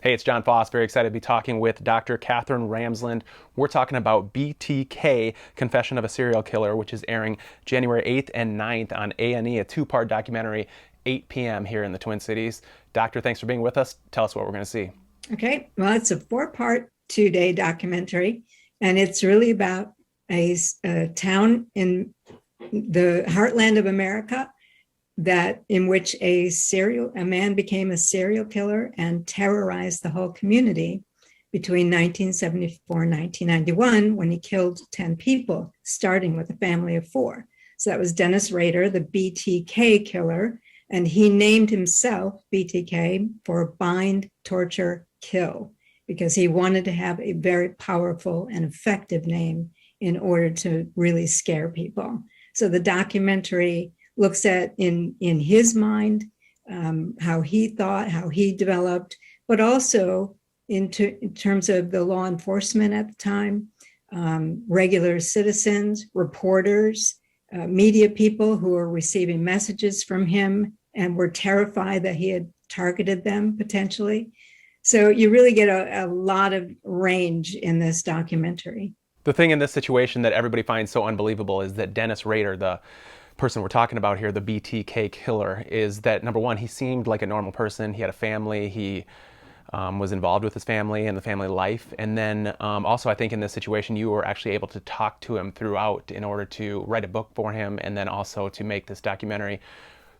Hey, it's John Foss. Very excited to be talking with Dr. Katherine Ramsland. We're talking about BTK, Confession of a Serial Killer, which is airing January 8th and 9th on A&E, a two-part documentary, 8 p.m. here in the Twin Cities. Doctor, thanks for being with us. Tell us what we're going to see. Okay, well, it's a four-part, two-day documentary, and it's really about a town in the heartland of America that in which a man became a serial killer and terrorized the whole community between 1974 and 1991 when he killed 10 people, starting with a family of four. So that was Dennis Rader, the BTK killer, and he named himself BTK for bind, torture, kill, because he wanted to have a very powerful and effective name in order to really scare people. So the documentary looks at in his mind how he thought, how he developed, but also in terms of the law enforcement at the time, regular citizens, reporters, media people who were receiving messages from him and were terrified that he had targeted them potentially. So you really get a lot of range in this documentary. The thing in this situation that everybody finds so unbelievable is that Dennis Rader, the person we're talking about here, the BTK killer, is that number one, he seemed like a normal person. He had a family. He was involved with his family and the family life. And then also, I think in this situation, you were actually able to talk to him throughout in order to write a book for him and then also to make this documentary.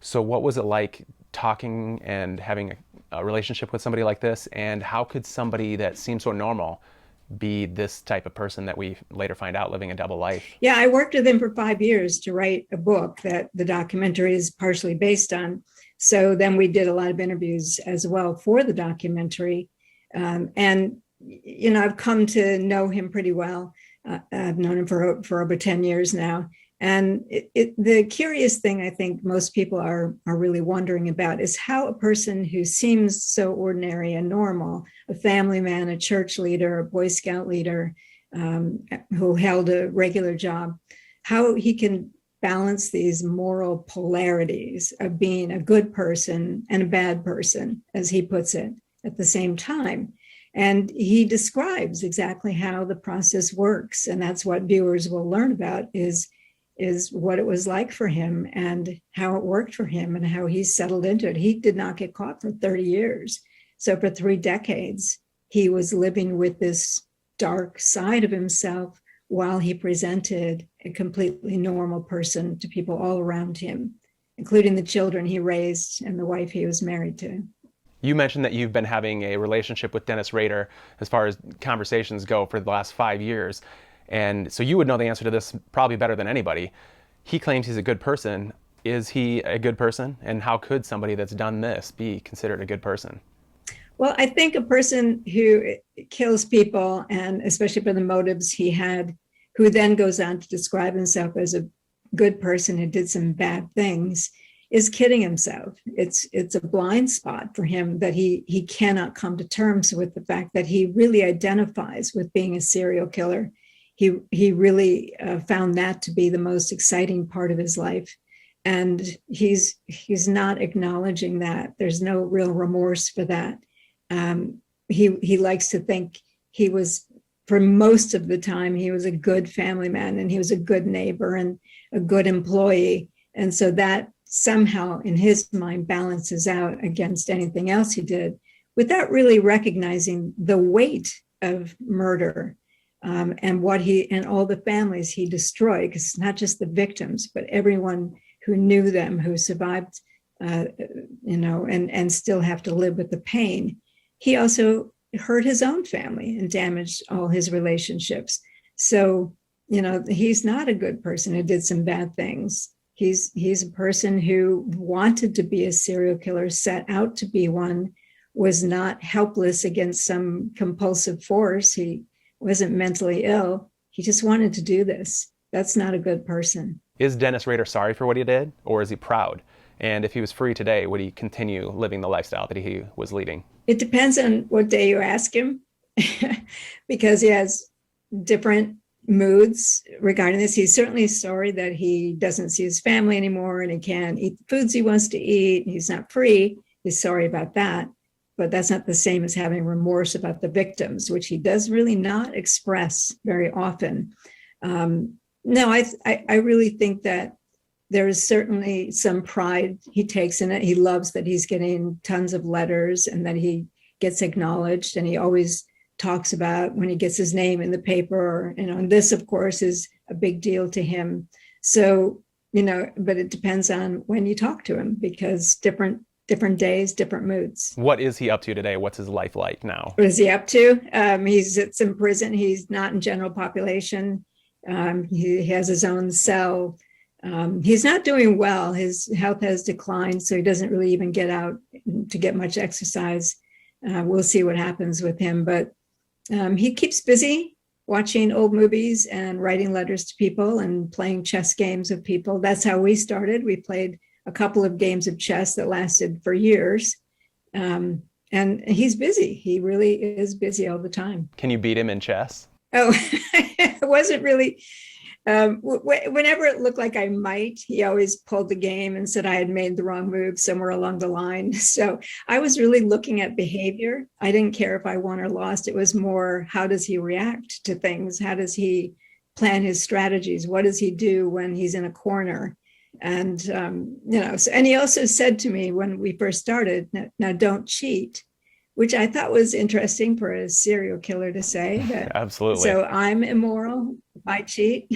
So what was it like talking and having a relationship with somebody like this? And how could somebody that seems so normal be this type of person that we later find out living a double life? Yeah, I worked with him for 5 years to write a book that the documentary is partially based on. So then we did a lot of interviews as well for the documentary. I've come to know him pretty well. I've known him for over 10 years now. And the curious thing I think most people are really wondering about is how a person who seems so ordinary and normal, a family man, a church leader, a Boy Scout leader, who held a regular job, how he can balance these moral polarities of being a good person and a bad person, as he puts it, at the same time. And he describes exactly how the process works. And that's what viewers will learn about is what it was like for him and how it worked for him and how he settled into it. He did not get caught for 30 years. So for 3 decades, he was living with this dark side of himself while he presented a completely normal person to people all around him, including the children he raised and the wife he was married to. You mentioned that you've been having a relationship with Dennis Rader as far as conversations go for the last 5 years. And so you would know the answer to this probably better than anybody. He claims he's a good person. Is he a good person? And how could somebody that's done this be considered a good person? Well, I think a person who kills people, and especially for the motives he had, who then goes on to describe himself as a good person who did some bad things, is kidding himself. It's a blind spot for him that he cannot come to terms with the fact that he really identifies with being a serial killer. He really found that to be the most exciting part of his life. And he's not acknowledging that. There's no real remorse for that. He likes to think he was, for most of the time, he was a good family man and he was a good neighbor and a good employee. And so that somehow in his mind balances out against anything else he did without really recognizing the weight of murder. And what he and all the families he destroyed, because it's not just the victims, but everyone who knew them, who survived, and still have to live with the pain. He also hurt his own family and damaged all his relationships. So, he's not a good person who did some bad things. He's a person who wanted to be a serial killer, set out to be one, was not helpless against some compulsive force. He wasn't mentally ill. He just wanted to do this. That's not a good person. Is Dennis Rader sorry for what he did, or is he proud? And if he was free today, would he continue living the lifestyle that he was leading? It depends on what day you ask him, because he has different moods regarding this. He's certainly sorry that he doesn't see his family anymore and he can't eat the foods he wants to eat. He's not free. He's sorry about that. but that's not the same as having remorse about the victims, which he does really not express very often. No, I really think that there is certainly some pride he takes in it. He loves that he's getting tons of letters and that he gets acknowledged, and he always talks about when he gets his name in the paper, and this, of course, is a big deal to him. So, but it depends on when you talk to him, because different days, different moods. What is he up to today? What's his life like now? What is he up to? He's in prison. He's not in general population. He has his own cell. He's not doing well. His health has declined, so he doesn't really even get out to get much exercise. We'll see what happens with him, but he keeps busy watching old movies and writing letters to people and playing chess games with people. That's how we started. We played a couple of games of chess that lasted for years. And he's busy. He really is busy all the time. Can you beat him in chess? Oh, it wasn't really. Whenever it looked like I might, he always pulled the game and said I had made the wrong move somewhere along the line. So I was really looking at behavior. I didn't care if I won or lost. It was more, how does he react to things? How does he plan his strategies? What does he do when he's in a corner? And, and he also said to me when we first started, now don't cheat, which I thought was interesting for a serial killer to say. That, absolutely. So I'm immoral if I cheat.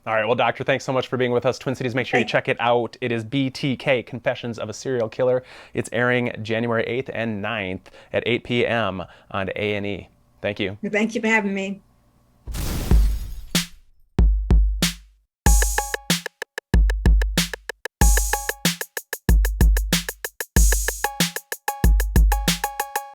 All right. Well, Doctor, thanks so much for being with us. Twin Cities, make sure you check it out. It is BTK, Confessions of a Serial Killer. It's airing January 8th and 9th at 8 p.m. on A&E. Thank you. Thank you for having me.